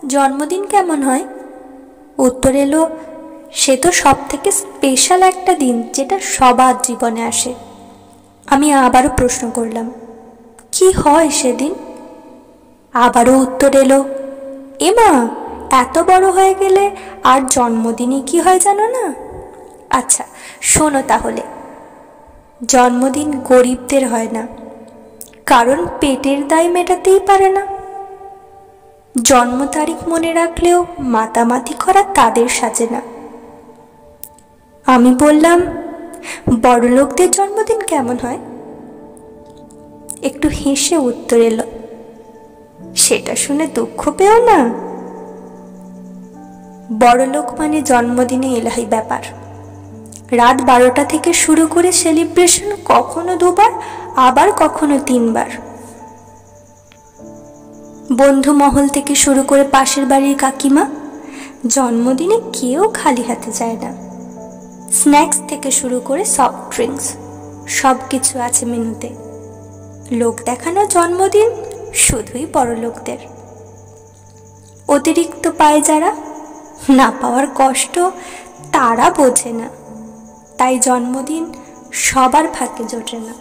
জন্মদিন কেমন হয়? উত্তর এলো, সে তো সব থেকে স্পেশাল একটা দিন, যেটা সবার জীবনে আসে। আমি আবারও প্রশ্ন করলাম, কি হয় সেদিন? আবারও উত্তর এলো, এমা, এত বড় হয়ে গেলে আর জন্মদিনই কি হয় জানো না? আচ্ছা, শোনো তাহলে। জন্মদিন গরিবদের হয় না, কারণ পেটের দায় মেটাতেই পারে না। জন্ম তারিখ মনে রাখলেও মাতামাতি করা তাদের সাজে না। আমি বললাম, বড়লোকদের জন্মদিন কেমন হয়? একটু হেসে উত্তর এলো, সেটা শুনে দুঃখ পেও না। বড়লোক মানে জন্মদিনে এলাহি ব্যাপার। রাত 12টা থেকে শুরু করে সেলিব্রেশন, কখনো 2বার, আবার কখনো 3বার। বন্ধু মহল থেকে শুরু করে পাশের বাড়ির কাকিমা, জন্মদিনে কেউ খালি হাতে যায় না। স্ন্যাক্স থেকে শুরু করে সফট ড্রিঙ্কস, সব কিছু আছে মেনুতে। লোক দেখানো জন্মদিন শুধুই বড় লোকদের। অতিরিক্ত পায় যারা, না পাওয়ার কষ্ট তারা বোঝে না, তাই জন্মদিন সবার ভাগ্যে জোটে না।